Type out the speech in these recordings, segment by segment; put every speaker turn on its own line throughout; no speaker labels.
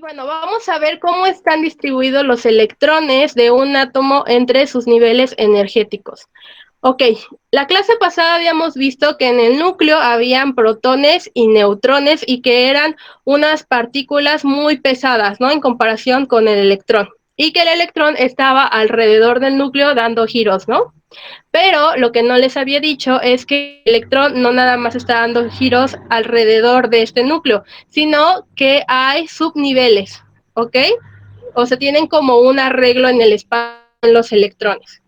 Bueno, vamos a ver cómo están distribuidos los electrones de un átomo entre sus niveles energéticos. Ok, la clase pasada habíamos visto que en el núcleo habían protones y neutrones y que eran unas partículas muy pesadas, ¿no? En comparación con el electrón. Y que el electrón estaba alrededor del núcleo dando giros, ¿no? Pero lo que no les había dicho es que el electrón no nada más está dando giros alrededor de este núcleo, sino que hay subniveles, ¿ok? O sea, tienen como un arreglo en el espacio en los electrones.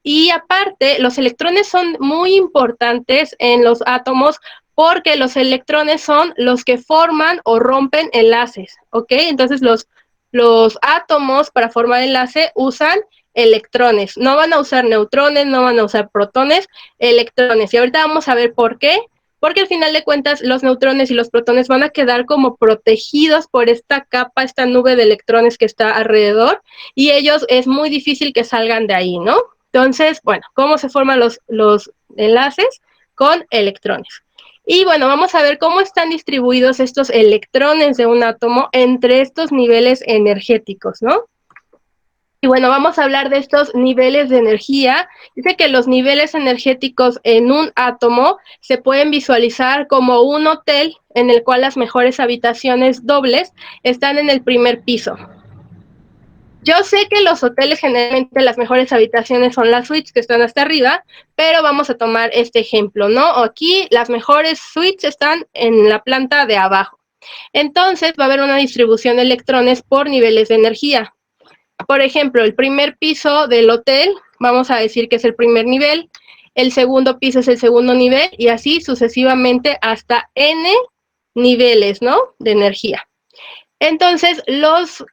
Y aparte, los electrones son muy importantes en los átomos porque los electrones son los que forman o rompen enlaces, ¿ok? Entonces los átomos para formar enlace usan electrones, no van a usar neutrones, no van a usar protones, electrones. Y ahorita vamos a ver por qué, porque al final de cuentas los neutrones y los protones van a quedar como protegidos por esta capa, esta nube de electrones que está alrededor, y ellos es muy difícil que salgan de ahí, ¿no? Entonces, bueno, ¿cómo se forman los enlaces? Con electrones. Y bueno, vamos a ver cómo están distribuidos estos electrones de un átomo entre estos niveles energéticos, ¿no? Y bueno, vamos a hablar de estos niveles de energía. Dice que los niveles energéticos en un átomo se pueden visualizar como un hotel en el cual las mejores habitaciones dobles están en el primer piso. Yo sé que los hoteles generalmente las mejores habitaciones son las suites que están hasta arriba, pero vamos a tomar este ejemplo, ¿no? Aquí las mejores suites están en la planta de abajo. Entonces va a haber una distribución de electrones por niveles de energía. Por ejemplo, el primer piso del hotel, vamos a decir que es el primer nivel, el segundo piso es el segundo nivel y así sucesivamente hasta n niveles, ¿no? De energía. Entonces,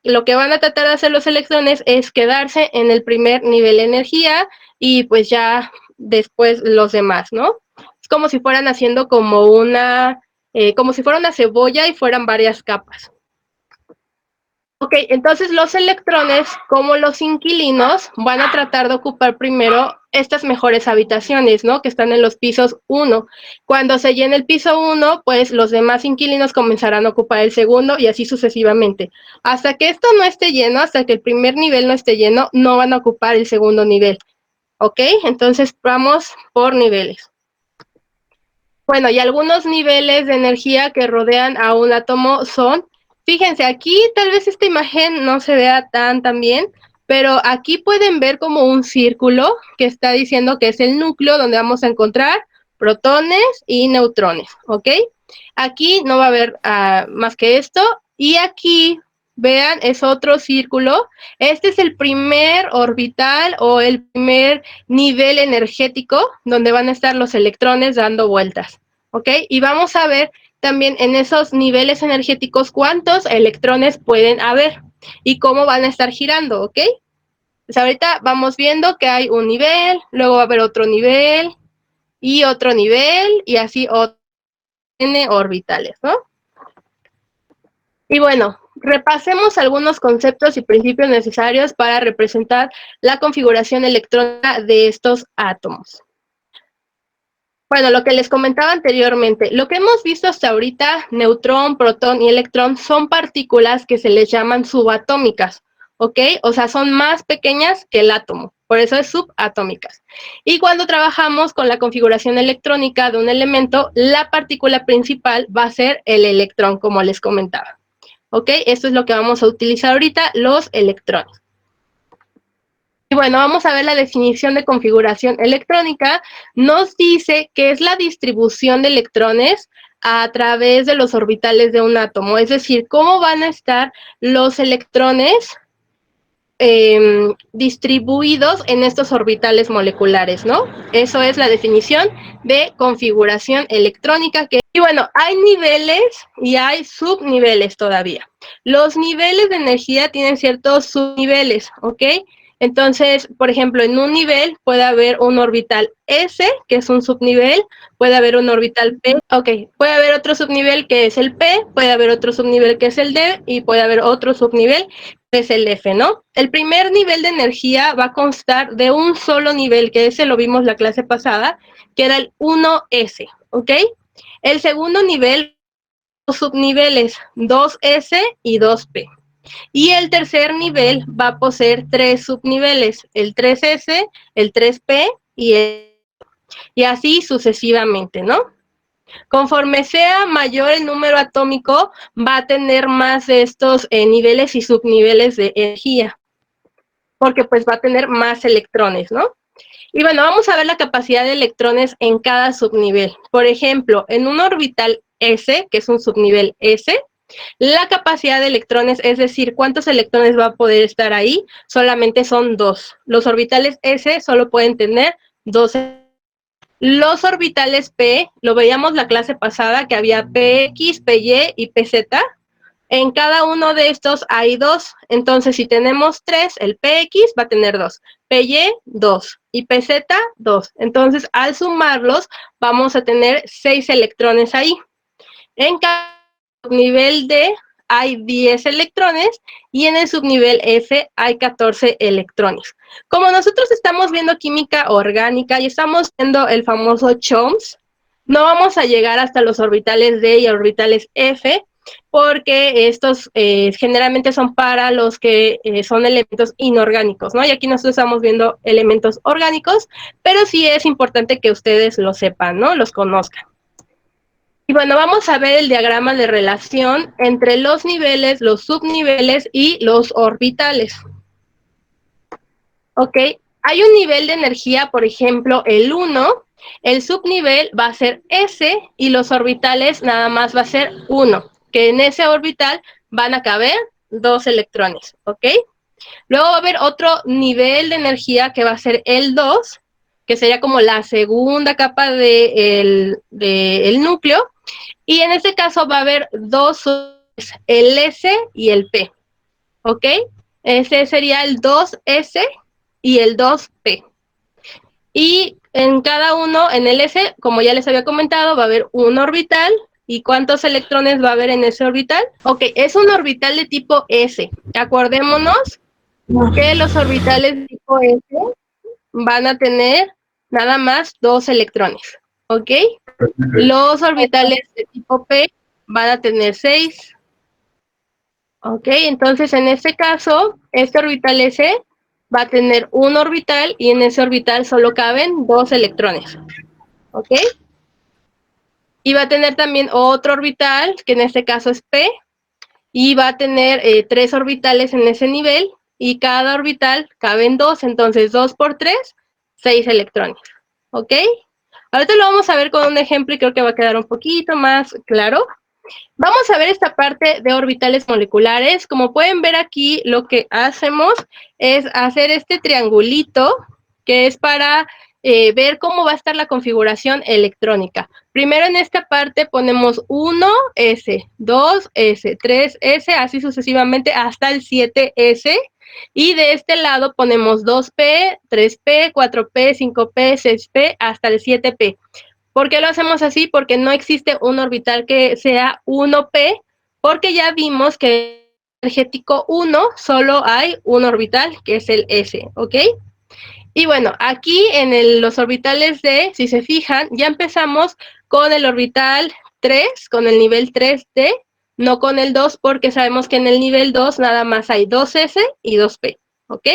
lo que van a tratar de hacer los electrones es quedarse en el primer nivel de energía y pues ya después los demás, ¿no? Es como si fueran haciendo como si fuera una cebolla y fueran varias capas. Ok, entonces los electrones, como los inquilinos, van a tratar de ocupar primero estas mejores habitaciones, ¿no? Que están en los pisos 1. Cuando se llene el piso 1, pues los demás inquilinos comenzarán a ocupar el segundo y así sucesivamente. Hasta que esto no esté lleno, hasta que el primer nivel no esté lleno, no van a ocupar el segundo nivel. ¿Ok? Entonces vamos por niveles. Bueno, y algunos niveles de energía que rodean a un átomo son, fíjense, aquí tal vez esta imagen no se vea tan bien, pero aquí pueden ver como un círculo que está diciendo que es el núcleo donde vamos a encontrar protones y neutrones, ¿ok? Aquí no va a haber más que esto, y aquí, vean, es otro círculo. Este es el primer orbital o el primer nivel energético donde van a estar los electrones dando vueltas, ¿ok? Y vamos a ver también en esos niveles energéticos cuántos electrones pueden haber y cómo van a estar girando, ¿ok? Pues ahorita vamos viendo que hay un nivel, luego va a haber otro nivel y otro nivel y así n orbitales, ¿no? Y bueno, repasemos algunos conceptos y principios necesarios para representar la configuración electrónica de estos átomos. Bueno, lo que les comentaba anteriormente, lo que hemos visto hasta ahorita, neutrón, protón y electrón, son partículas que se les llaman subatómicas, ¿ok? O sea, son más pequeñas que el átomo, por eso es subatómicas. Y cuando trabajamos con la configuración electrónica de un elemento, la partícula principal va a ser el electrón, como les comentaba, ¿ok? Esto es lo que vamos a utilizar ahorita, los electrones. Y bueno, vamos a ver la definición de configuración electrónica. Nos dice que es la distribución de electrones a través de los orbitales de un átomo, es decir, cómo van a estar los electrones distribuidos en estos orbitales moleculares, ¿no? Eso es la definición de configuración electrónica. Y bueno, hay niveles y hay subniveles todavía. Los niveles de energía tienen ciertos subniveles, ¿ok? Entonces, por ejemplo, en un nivel puede haber un orbital S, que es un subnivel, puede haber un orbital P, ok, puede haber otro subnivel que es el P, puede haber otro subnivel que es el D y puede haber otro subnivel que es el F, ¿no? El primer nivel de energía va a constar de un solo nivel, que ese lo vimos la clase pasada, que era el 1S, ¿ok? El segundo nivel subniveles, 2S y 2P. Y el tercer nivel va a poseer 3 subniveles, el 3S, el 3P y así sucesivamente, ¿no? Conforme sea mayor el número atómico, va a tener más de estos niveles y subniveles de energía, porque pues va a tener más electrones, ¿no? Y bueno, vamos a ver la capacidad de electrones en cada subnivel. Por ejemplo, en un orbital S, que es un subnivel S, la capacidad de electrones, es decir, cuántos electrones va a poder estar ahí, solamente son 2. Los orbitales S solo pueden tener 2. Los orbitales P, lo veíamos la clase pasada, que había PX, PY y PZ. En cada uno de estos hay 2. Entonces, si tenemos 3, el PX va a tener 2, PY 2 y PZ 2. Entonces, al sumarlos, vamos a tener 6 electrones ahí. En cada subnivel D hay 10 electrones y en el subnivel F hay 14 electrones. Como nosotros estamos viendo química orgánica y estamos viendo el famoso CHOMS, no vamos a llegar hasta los orbitales D y orbitales F, porque estos generalmente son para los que son elementos inorgánicos, ¿no? Y aquí nosotros estamos viendo elementos orgánicos, pero sí es importante que ustedes lo sepan, ¿no? Los conozcan. Y bueno, vamos a ver el diagrama de relación entre los niveles, los subniveles y los orbitales. Ok, hay un nivel de energía, por ejemplo, el 1, el subnivel va a ser S y los orbitales nada más va a ser 1, que en ese orbital van a caber 2 electrones, ¿ok? Luego va a haber otro nivel de energía que va a ser el 2, que sería como la segunda capa del núcleo, y en este caso va a haber 2, el S y el P, ¿ok? Ese sería el 2S y el 2P. Y en cada uno, en el S, como ya les había comentado, va a haber un orbital. ¿Y cuántos electrones va a haber en ese orbital? Ok, es un orbital de tipo S. Acordémonos que los orbitales de tipo S van a tener nada más 2 electrones, ¿ok? Los orbitales de tipo P van a tener 6. Ok, entonces en este caso, este orbital S va a tener un orbital y en ese orbital solo caben 2 electrones. Ok. Y va a tener también otro orbital, que en este caso es P, y va a tener 3 orbitales en ese nivel, y cada orbital caben 2, entonces 2 por 3, 6 electrones. ¿Ok? Ahorita lo vamos a ver con un ejemplo y creo que va a quedar un poquito más claro. Vamos a ver esta parte de orbitales moleculares. Como pueden ver aquí, lo que hacemos es hacer este triangulito, que es para ver cómo va a estar la configuración electrónica. Primero en esta parte ponemos 1S, 2S, 3S, así sucesivamente hasta el 7S. Y de este lado ponemos 2P, 3P, 4P, 5P, 6P, hasta el 7P. ¿Por qué lo hacemos así? Porque no existe un orbital que sea 1P, porque ya vimos que en el energético 1 solo hay un orbital, que es el S, ¿ok? Y bueno, aquí en los orbitales D, si se fijan, ya empezamos con el orbital 3, con el nivel 3D, no con el 2, porque sabemos que en el nivel 2 nada más hay 2S y 2P, ¿ok?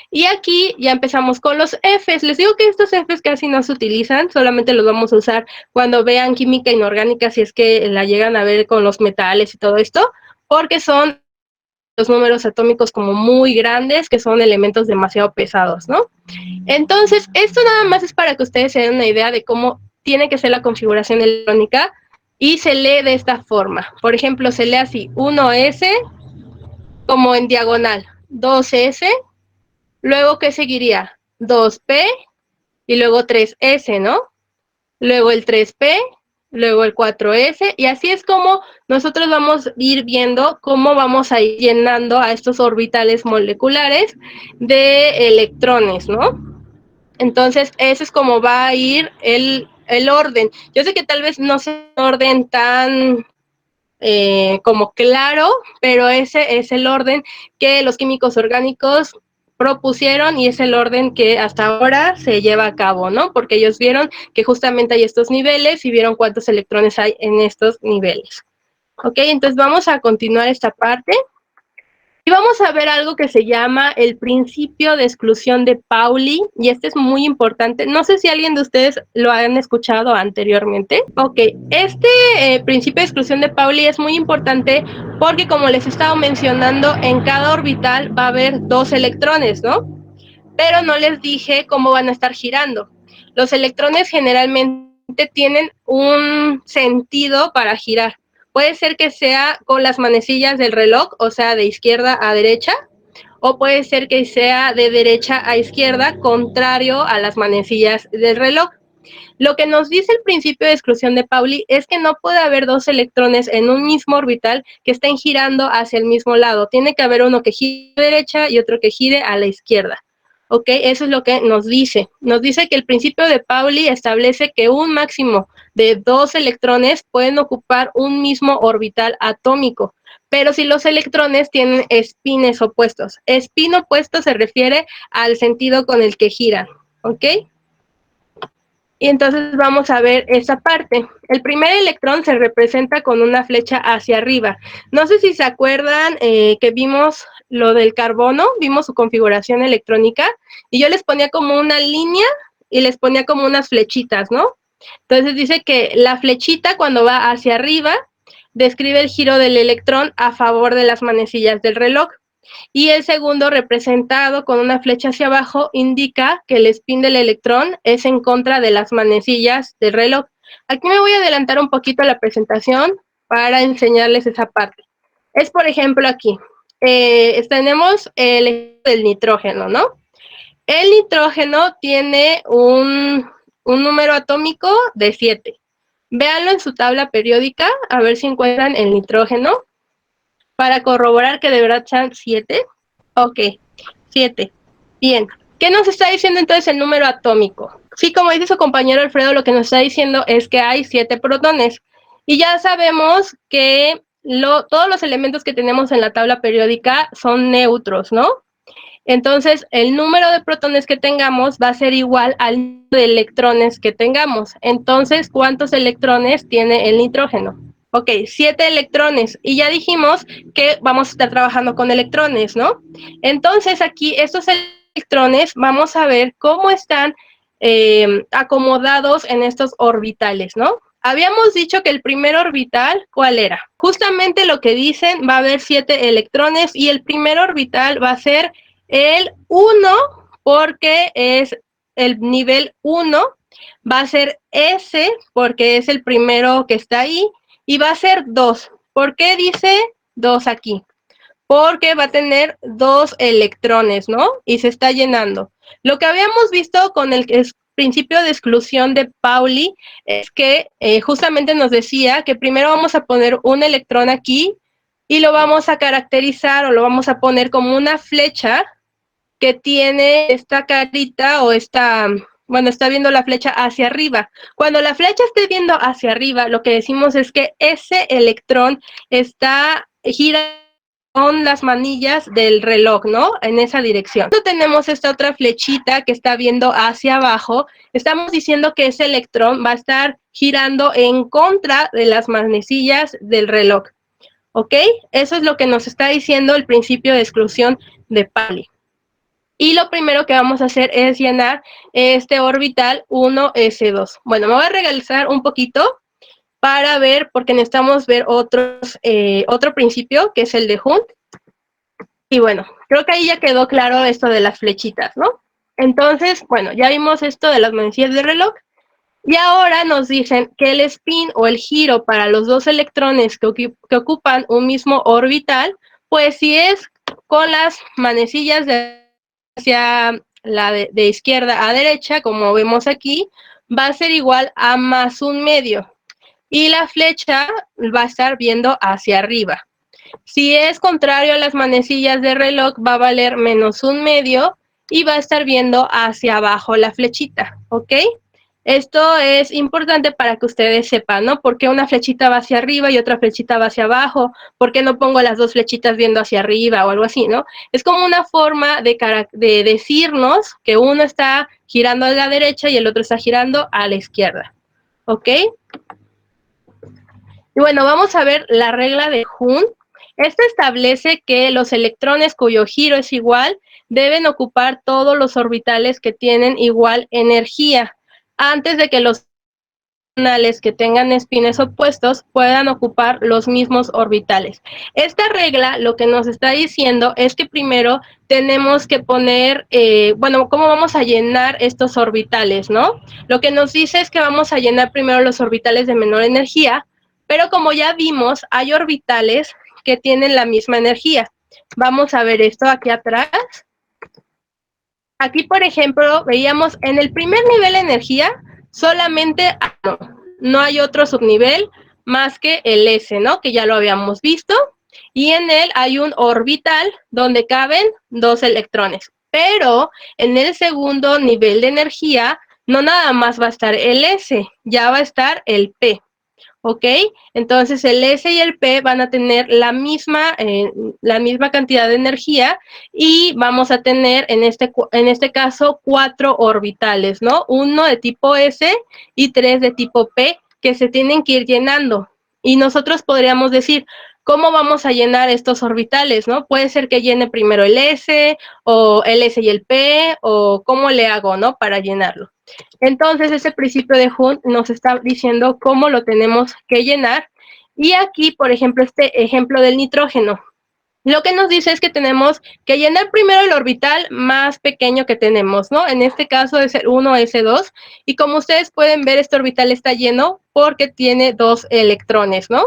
Y aquí ya empezamos con los Fs. Les digo que estos Fs casi no se utilizan, solamente los vamos a usar cuando vean química inorgánica, si es que la llegan a ver con los metales y todo esto, porque son los números atómicos como muy grandes, que son elementos demasiado pesados, ¿no? Entonces, esto nada más es para que ustedes se den una idea de cómo tiene que ser la configuración electrónica y se lee de esta forma. Por ejemplo, se lee así, 1S como en diagonal, 2S, luego, ¿qué seguiría? 2P y luego 3S, ¿no? Luego el 3P, luego el 4S, y así es como nosotros vamos a ir viendo cómo vamos a ir llenando a estos orbitales moleculares de electrones, ¿no? Entonces, ese es como va a ir el orden. Yo sé que tal vez no sea un orden tan como claro, pero ese es el orden que los químicos orgánicos propusieron y es el orden que hasta ahora se lleva a cabo, ¿no? Porque ellos vieron que justamente hay estos niveles y vieron cuántos electrones hay en estos niveles. Ok, entonces vamos a continuar esta parte. Y vamos a ver algo que se llama el principio de exclusión de Pauli, y este es muy importante. No sé si alguien de ustedes lo han escuchado anteriormente. Ok, este principio de exclusión de Pauli es muy importante porque, como les he estado mencionando, en cada orbital va a haber 2 electrones, ¿no? Pero no les dije cómo van a estar girando. Los electrones generalmente tienen un sentido para girar. Puede ser que sea con las manecillas del reloj, o sea, de izquierda a derecha, o puede ser que sea de derecha a izquierda, contrario a las manecillas del reloj. Lo que nos dice el principio de exclusión de Pauli es que no puede haber 2 electrones en un mismo orbital que estén girando hacia el mismo lado. Tiene que haber uno que gire a la derecha y otro que gire a la izquierda. ¿Ok? Eso es lo que nos dice. Nos dice que el principio de Pauli establece que un máximo de 2 electrones pueden ocupar un mismo orbital atómico, pero si los electrones tienen espines opuestos. Espín opuesto se refiere al sentido con el que giran. ¿Ok? Y entonces vamos a ver esa parte. El primer electrón se representa con una flecha hacia arriba. No sé si se acuerdan que vimos lo del carbono, vimos su configuración electrónica, y yo les ponía como una línea y les ponía como unas flechitas, ¿no? Entonces dice que la flechita, cuando va hacia arriba, describe el giro del electrón a favor de las manecillas del reloj. Y el segundo, representado con una flecha hacia abajo, indica que el spin del electrón es en contra de las manecillas del reloj. Aquí me voy a adelantar un poquito a la presentación para enseñarles esa parte. Es, por ejemplo, aquí. Tenemos el ejemplo del nitrógeno, ¿no? El nitrógeno tiene un número atómico de 7. Véanlo en su tabla periódica, a ver si encuentran el nitrógeno, para corroborar que de verdad sean 7. Ok, 7. Bien. ¿Qué nos está diciendo entonces el número atómico? Sí, como dice su compañero Alfredo, lo que nos está diciendo es que hay 7 protones. Y ya sabemos que todos los elementos que tenemos en la tabla periódica son neutros, ¿no? Entonces, el número de protones que tengamos va a ser igual al número de electrones que tengamos. Entonces, ¿cuántos electrones tiene el nitrógeno? Ok, 7 electrones. Y ya dijimos que vamos a estar trabajando con electrones, ¿no? Entonces, aquí estos electrones vamos a ver cómo están acomodados en estos orbitales, ¿no? Habíamos dicho que el primer orbital, ¿cuál era? Justamente lo que dicen, va a haber 7 electrones y el primer orbital va a ser el 1 porque es el nivel 1, va a ser S porque es el primero que está ahí, y va a ser 2. ¿Por qué dice 2 aquí? Porque va a tener 2 electrones, ¿no? Y se está llenando. Lo que habíamos visto con el principio de exclusión de Pauli es que justamente nos decía que primero vamos a poner un electrón aquí y lo vamos a caracterizar o lo vamos a poner como una flecha que tiene esta carita o esta, bueno, está viendo la flecha hacia arriba. Cuando la flecha esté viendo hacia arriba, lo que decimos es que ese electrón está girando con las manillas del reloj, ¿no? En esa dirección. Cuando tenemos esta otra flechita que está viendo hacia abajo, estamos diciendo que ese electrón va a estar girando en contra de las manecillas del reloj. ¿Ok? Eso es lo que nos está diciendo el principio de exclusión de Pauli. Y lo primero que vamos a hacer es llenar este orbital 1s2. Bueno, me voy a regresar un poquito para ver, porque necesitamos ver otro principio, que es el de Hund. Y bueno, creo que ahí ya quedó claro esto de las flechitas, ¿no? Entonces, bueno, ya vimos esto de las manecillas del reloj. Y ahora nos dicen que el spin o el giro para los 2 electrones que ocupan un mismo orbital, pues si es con las manecillas hacia la de izquierda a derecha, como vemos aquí, va a ser igual a +1/2. Y la flecha va a estar viendo hacia arriba. Si es contrario a las manecillas de reloj, va a valer -1/2 y va a estar viendo hacia abajo la flechita, ¿ok? Esto es importante para que ustedes sepan, ¿no? ¿Por qué una flechita va hacia arriba y otra flechita va hacia abajo? ¿Por qué no pongo las 2 flechitas viendo hacia arriba o algo así, ¿no? Es como una forma de decirnos que uno está girando a la derecha y el otro está girando a la izquierda, ¿ok? Y bueno, vamos a ver la regla de Hund. Esta establece que los electrones cuyo giro es igual deben ocupar todos los orbitales que tienen igual energía antes de que los que tengan espines opuestos puedan ocupar los mismos orbitales. Esta regla lo que nos está diciendo es que primero tenemos que poner, bueno, cómo vamos a llenar estos orbitales, ¿no? Lo que nos dice es que vamos a llenar primero los orbitales de menor energía, pero como ya vimos, hay orbitales que tienen la misma energía. Vamos a ver esto aquí atrás. Aquí, por ejemplo, veíamos en el primer nivel de energía solamente no hay otro subnivel más que el S, ¿no? Que ya lo habíamos visto. Y en él hay un orbital donde caben 2 electrones. Pero en el segundo nivel de energía no nada más va a estar el S, ya va a estar el P. ¿Ok? Entonces el S y el P van a tener la misma cantidad de energía y vamos a tener en este caso 4 orbitales, ¿no? Uno de tipo S y 3 de tipo P que se tienen que ir llenando. Y nosotros podríamos decir, ¿cómo vamos a llenar estos orbitales, no? Puede ser que llene primero el S o el S y el P o cómo le hago, ¿no? Para llenarlo. Entonces, ese principio de Hund nos está diciendo cómo lo tenemos que llenar. Y aquí, por ejemplo, este ejemplo del nitrógeno. Lo que nos dice es que tenemos que llenar primero el orbital más pequeño que tenemos, ¿no? En este caso es el 1s2. Y como ustedes pueden ver, este orbital está lleno porque tiene 2 electrones, ¿no?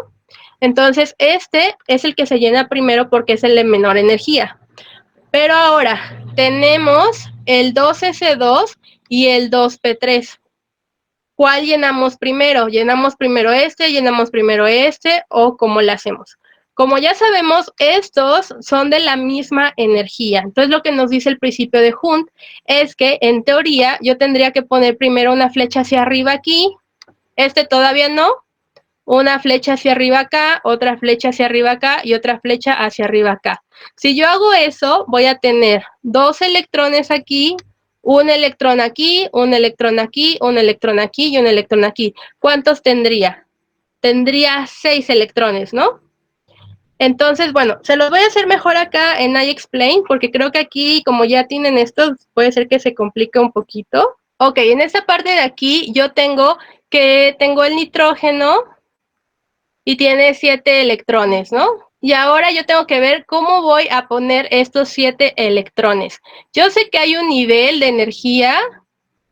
Entonces, este es el que se llena primero porque es el de menor energía. Pero ahora tenemos el 2s2 y el 2p3. ¿Cuál llenamos primero? ¿Llenamos primero llenamos primero o cómo le hacemos? Como ya sabemos, estos son de la misma energía. Entonces, lo que nos dice el principio de Hund es que, en teoría, yo tendría que poner primero una flecha hacia arriba aquí, todavía no, una flecha hacia arriba acá, otra flecha hacia arriba acá y otra flecha hacia arriba acá. Si yo hago eso, voy a tener 2 electrones aquí, un electrón aquí, un electrón aquí, un electrón aquí y un electrón aquí. ¿Cuántos tendría? Tendría 6 electrones, ¿no? Entonces, bueno, se los voy a hacer mejor acá en iExplain, porque creo que aquí, como ya tienen estos, puede ser que se complique un poquito. Ok, en esta parte de aquí yo tengo el nitrógeno, y tiene 7 electrones, ¿no? Y ahora yo tengo que ver cómo voy a poner estos 7 electrones. Yo sé que hay un nivel de energía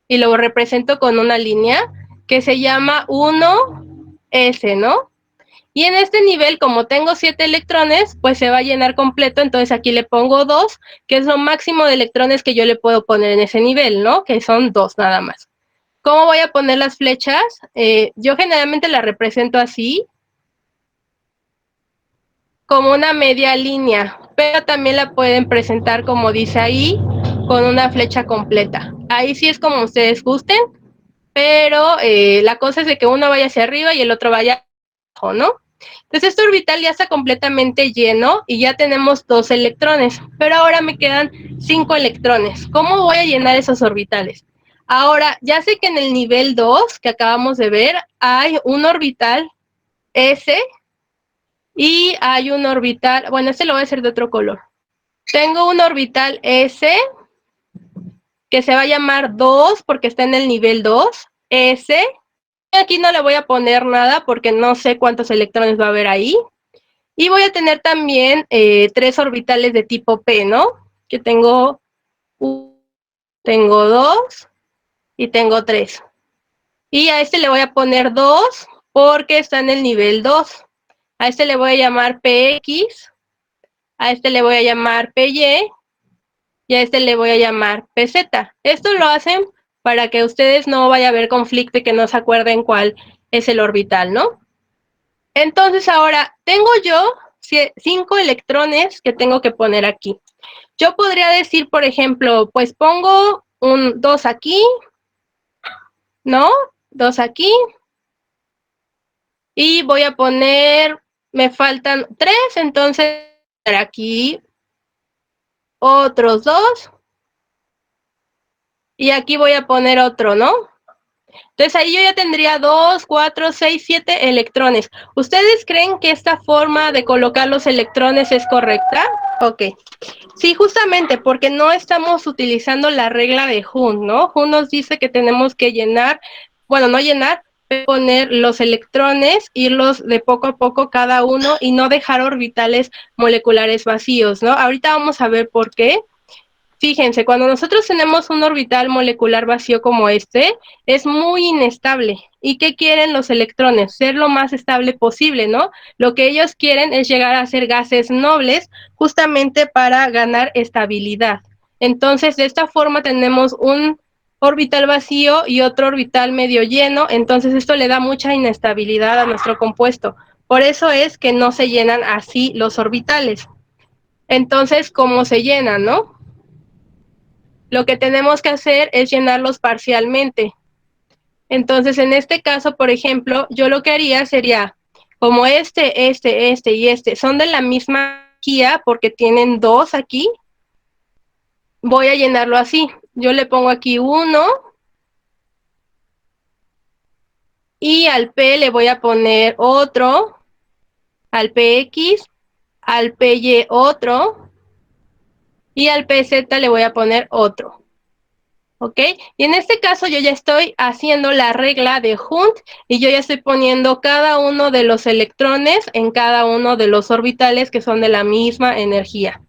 y lo represento con una línea que se llama 1s, ¿no? Y en este nivel, como tengo 7 electrones, pues se va a llenar completo, entonces aquí le pongo 2, que es lo máximo de electrones que yo le puedo poner en ese nivel, ¿no? Que son 2 nada más. ¿Cómo voy a poner las flechas? Yo generalmente las represento así, como una media línea, pero también la pueden presentar como dice ahí, con una flecha completa. Ahí sí es como ustedes gusten, pero la cosa es de que uno vaya hacia arriba y el otro vaya abajo, ¿no? Entonces este orbital ya está completamente lleno y ya tenemos 2 electrones, pero ahora me quedan 5 electrones. ¿Cómo voy a llenar esos orbitales? Ahora, ya sé que en el nivel 2 que acabamos de ver hay un orbital S y hay un orbital, bueno, lo voy a hacer de otro color. Tengo un orbital S que se va a llamar 2 porque está en el nivel 2, S. Aquí no le voy a poner nada porque no sé cuántos electrones va a haber ahí. Y voy a tener también 3 orbitales de tipo P, ¿no? Que tengo 2 y tengo 3. Y a le voy a poner 2 porque está en el nivel 2. A le voy a llamar PX, a le voy a llamar PY y a le voy a llamar PZ. Esto lo hacen para que ustedes no vaya a haber conflicto y que no se acuerden cuál es el orbital, ¿no? Entonces ahora tengo yo 5 electrones que tengo que poner aquí. Yo podría decir, por ejemplo, pues pongo un 2 aquí, ¿no? 2 aquí. Y voy a poner, me faltan 3, entonces aquí otros 2. Y aquí voy a poner otro, ¿no? Entonces ahí yo ya tendría 2, 4, 6, 7 electrones. ¿Ustedes creen que esta forma de colocar los electrones es correcta? Ok. Sí, justamente porque no estamos utilizando la regla de Hund, ¿no? Hund nos dice que tenemos que llenar, bueno, no llenar, poner los electrones, irlos de poco a poco cada uno y no dejar orbitales moleculares vacíos, ¿no? Ahorita vamos a ver por qué. Fíjense, cuando nosotros tenemos un orbital molecular vacío como este, es muy inestable. ¿Y qué quieren los electrones? Ser lo más estable posible, ¿no? Lo que ellos quieren es llegar a ser gases nobles justamente para ganar estabilidad. Entonces, de esta forma tenemos un orbital vacío y otro orbital medio lleno, entonces esto le da mucha inestabilidad a nuestro compuesto. Por eso es que no se llenan así los orbitales. Entonces, ¿cómo se llenan, no? Lo que tenemos que hacer es llenarlos parcialmente. Entonces, en este caso, por ejemplo, yo lo que haría sería, como este y este son de la misma energía porque tienen dos aquí, voy a llenarlo así. Yo le pongo aquí 1 y al P le voy a poner otro, al PX, al PY otro y al PZ le voy a poner otro. ¿Ok? Y en este caso yo ya estoy haciendo la regla de Hund y yo ya estoy poniendo cada uno de los electrones en cada uno de los orbitales que son de la misma energía.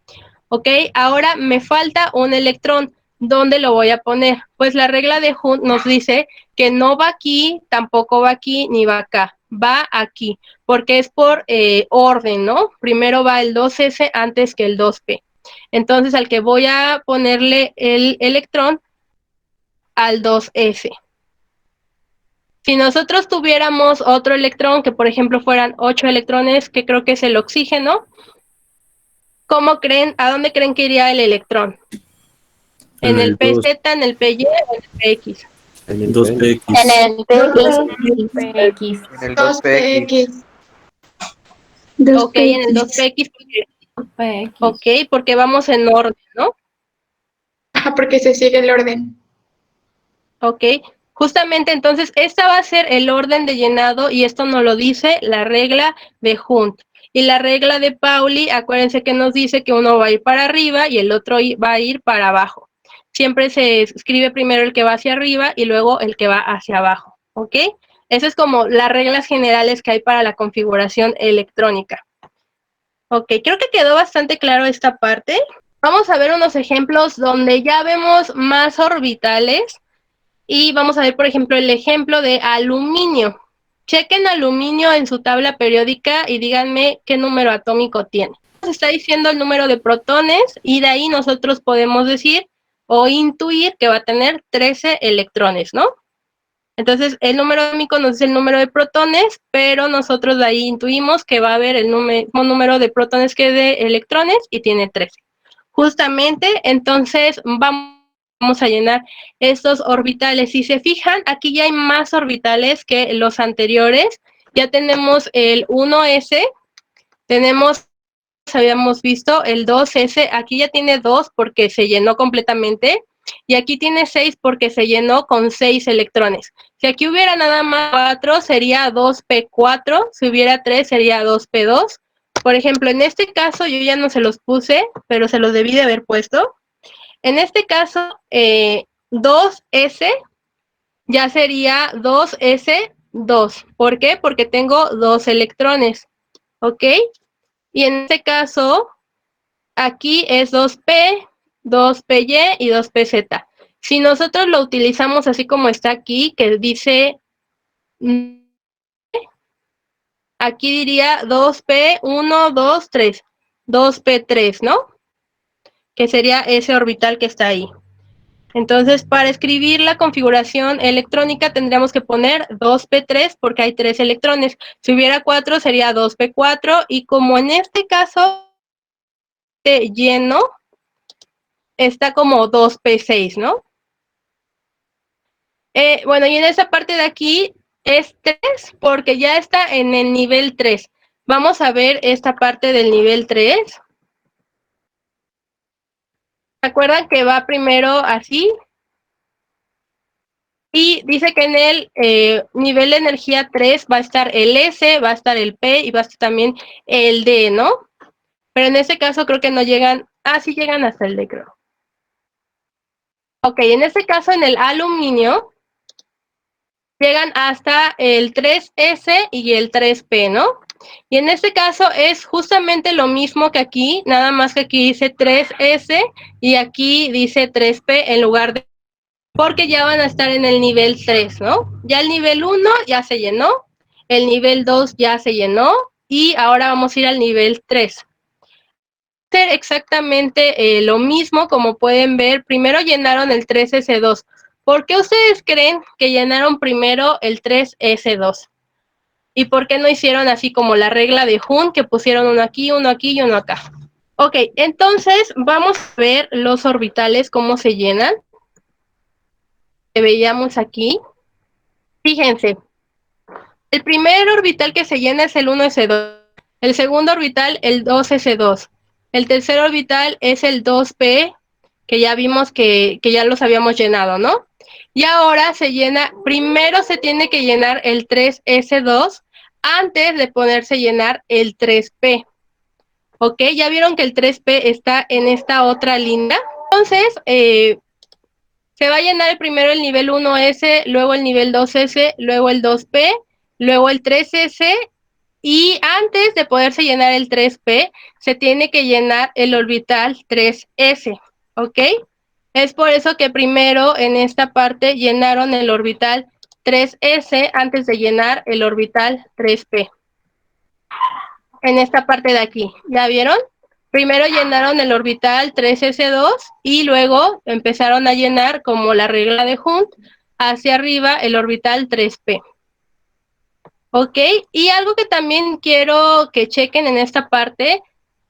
¿Ok? Ahora me falta un electrón. ¿Dónde lo voy a poner? Pues la regla de Hund nos dice que no va aquí, tampoco va aquí, ni va acá. Va aquí, porque es por orden, ¿no? Primero va el 2s antes que el 2p. Entonces, al que voy a ponerle el electrón al 2s. Si nosotros tuviéramos otro electrón, que por ejemplo fueran 8 electrones, que creo que es el oxígeno, ¿cómo creen, a dónde creen que iría el electrón? ¿En el PZ, en el PY o en el PX?
En el 2px.
En el PX.
En el 2px.
Ok, en el 2px, ok, porque vamos en orden, ¿no?
Ajá, porque se sigue el orden.
Ok, justamente entonces esta va a ser el orden de llenado y esto nos lo dice la regla de Hund. Y la regla de Pauli, acuérdense que nos dice que uno va a ir para arriba y el otro va a ir para abajo. Siempre se escribe primero el que va hacia arriba y luego el que va hacia abajo, ¿ok? Esas es como las reglas generales que hay para la configuración electrónica. Ok, creo que quedó bastante claro esta parte. Vamos a ver unos ejemplos donde ya vemos más orbitales. Y vamos a ver, por ejemplo, el ejemplo de aluminio. Chequen aluminio en su tabla periódica y díganme qué número atómico tiene. Nos está diciendo el número de protones y de ahí nosotros podemos decir o intuir que va a tener 13 electrones, ¿no? Entonces, el número atómico nos dice el número de protones, pero nosotros de ahí intuimos que va a haber el mismo número de protones que de electrones y tiene 13. Justamente, entonces, vamos a llenar estos orbitales. Si se fijan, aquí ya hay más orbitales que los anteriores. Ya tenemos el 1s, tenemos, habíamos visto, el 2s, aquí ya tiene 2 porque se llenó completamente, y aquí tiene 6 porque se llenó con 6 electrones. Si aquí hubiera nada más 4, sería 2p4, si hubiera 3, sería 2p2. Por ejemplo, en este caso yo ya no se los puse, pero se los debí de haber puesto. En este caso, 2s ya sería 2s2. ¿Por qué? Porque tengo 2 electrones, ¿ok? Y en este caso, aquí es 2p, 2py y 2pz. Si nosotros lo utilizamos así como está aquí, que dice, aquí diría 2p1, 2, 3, 2p3, ¿no? Que sería ese orbital que está ahí. Entonces, para escribir la configuración electrónica tendríamos que poner 2p3 porque hay 3 electrones. Si hubiera 4 sería 2p4 y como en este caso lleno, está como 2p6, ¿no? Bueno, y en esa parte de aquí es 3 porque ya está en el nivel 3. Vamos a ver esta parte del nivel 3. ¿Se acuerdan que va primero así? Y dice que en el nivel de energía 3 va a estar el S, va a estar el P y va a estar también el D, ¿no? Pero en este caso creo que no llegan, sí llegan hasta el D, creo. Ok, en este caso en el aluminio llegan hasta el 3S y el 3P, ¿no? Y en este caso es justamente lo mismo que aquí, nada más que aquí dice 3S y aquí dice 3P en lugar de... Porque ya van a estar en el nivel 3, ¿no? Ya el nivel 1 ya se llenó, el nivel 2 ya se llenó y ahora vamos a ir al nivel 3. Ser exactamente lo mismo, como pueden ver, primero llenaron el 3S2. ¿Por qué ustedes creen que llenaron primero el 3S2? ¿Y por qué no hicieron así como la regla de Hund, que pusieron uno aquí y uno acá? Ok, entonces vamos a ver los orbitales, cómo se llenan. Que veíamos aquí. Fíjense, el primer orbital que se llena es el 1s2, el segundo orbital el 2s2, el tercer orbital es el 2p, que ya vimos que ya los habíamos llenado, ¿no? Y ahora se llena, primero se tiene que llenar el 3s2 antes de poderse llenar el 3p. ¿Ok? Ya vieron que el 3p está en esta otra línea. Entonces, se va a llenar primero el nivel 1S, luego el nivel 2S, luego el 2P, luego el 3S, y antes de poderse llenar el 3P, se tiene que llenar el orbital 3S, ¿ok? Es por eso que primero en esta parte llenaron el orbital 3S antes de llenar el orbital 3P. En esta parte de aquí, ¿ya vieron? Primero llenaron el orbital 3s2 y luego empezaron a llenar, como la regla de Hund, hacia arriba el orbital 3p. ¿Ok? Y algo que también quiero que chequen en esta parte,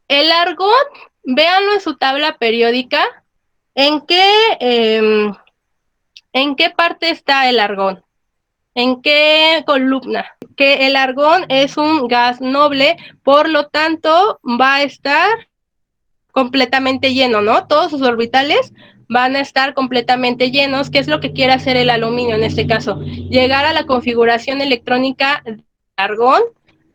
el argón, véanlo en su tabla periódica, ¿en qué parte está el argón? ¿En qué columna? Que el argón es un gas noble, por lo tanto va a estar completamente lleno, ¿no? Todos sus orbitales van a estar completamente llenos, que es lo que quiere hacer el aluminio en este caso, llegar a la configuración electrónica de argón,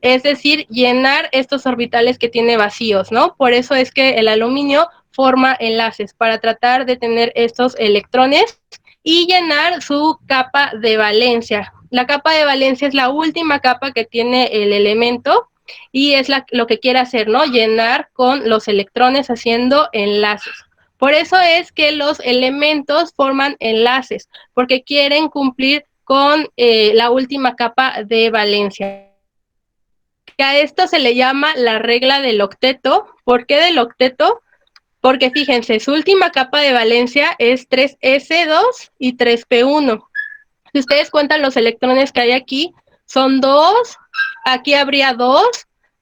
es decir, llenar estos orbitales que tiene vacíos, ¿no? Por eso es que el aluminio forma enlaces para tratar de tener estos electrones y llenar su capa de valencia. La capa de valencia es la última capa que tiene el elemento y es lo que quiere hacer, ¿no? Llenar con los electrones haciendo enlaces. Por eso es que los elementos forman enlaces, porque quieren cumplir con la última capa de valencia. A esto se le llama la regla del octeto. ¿Por qué del octeto? Porque fíjense, su última capa de valencia es 3s2 y 3p1. Si ustedes cuentan los electrones que hay aquí, son 2, aquí habría 2,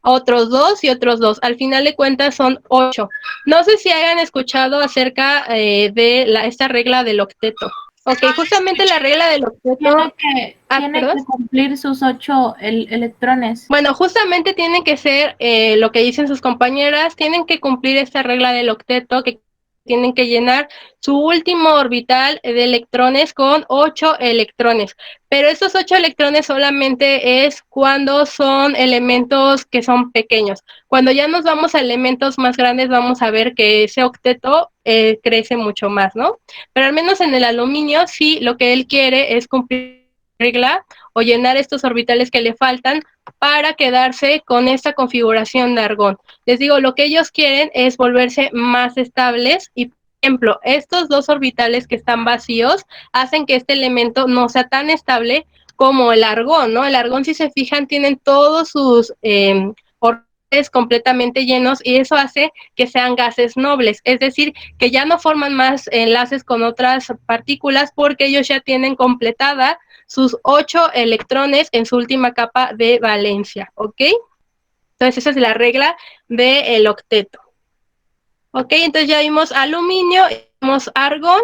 otros 2 y otros 2. Al final de cuentas son 8. No sé si hayan escuchado acerca de esta regla del octeto. Ok, justamente la regla del octeto...
Tiene que cumplir sus 8 electrones.
Bueno, justamente tienen que ser lo que dicen sus compañeras, tienen que cumplir esta regla del octeto, que tienen que llenar su último orbital de electrones con 8 electrones. Pero estos 8 electrones solamente es cuando son elementos que son pequeños. Cuando ya nos vamos a elementos más grandes, vamos a ver que ese octeto crece mucho más, ¿no? Pero al menos en el aluminio, sí, lo que él quiere es cumplir regla o llenar estos orbitales que le faltan para quedarse con esta configuración de argón. Les digo, lo que ellos quieren es volverse más estables y, por ejemplo, estos dos orbitales que están vacíos hacen que este elemento no sea tan estable como el argón, ¿no? El argón, si se fijan, tienen todos sus orbitales completamente llenos y eso hace que sean gases nobles, es decir, que ya no forman más enlaces con otras partículas porque ellos ya tienen completada sus 8 electrones en su última capa de valencia, ¿ok? Entonces esa es la regla del octeto. Ok, entonces ya vimos aluminio, vimos argón,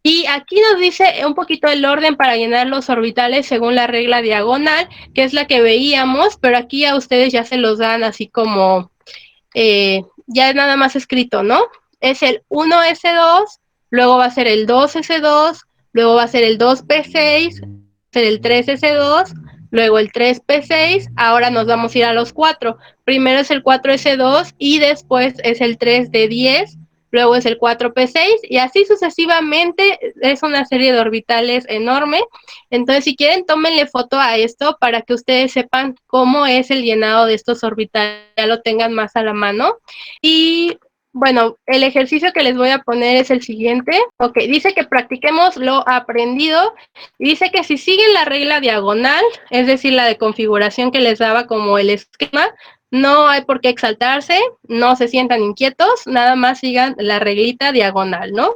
y aquí nos dice un poquito el orden para llenar los orbitales según la regla diagonal, que es la que veíamos, pero aquí a ustedes ya se los dan así como, ya nada más escrito, ¿no? Es el 1s2, luego va a ser el 2s2, luego va a ser el 2p6, ser el 3s2, luego el 3p6, ahora nos vamos a ir a los 4. Primero es el 4s2 y después es el 3d10, luego es el 4p6 y así sucesivamente. Es una serie de orbitales enorme. Entonces, si quieren, tómenle foto a esto para que ustedes sepan cómo es el llenado de estos orbitales, ya lo tengan más a la mano. Y bueno, el ejercicio que les voy a poner es el siguiente. Ok, dice que practiquemos lo aprendido y dice que si siguen la regla diagonal, es decir, la de configuración que les daba como el esquema, no hay por qué exaltarse, no se sientan inquietos, nada más sigan la reglita diagonal, ¿no?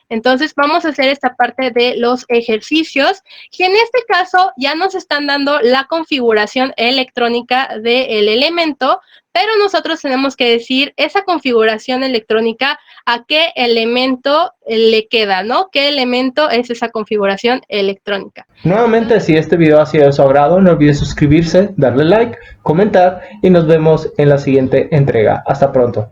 Entonces vamos a hacer esta parte de los ejercicios, y en este caso ya nos están dando la configuración electrónica del elemento, pero nosotros tenemos que decir esa configuración electrónica a qué elemento le queda, ¿no? ¿Qué elemento es esa configuración electrónica?
Nuevamente, si este video ha sido de su agrado, no olvide suscribirse, darle like, comentar y nos vemos en la siguiente entrega. Hasta pronto.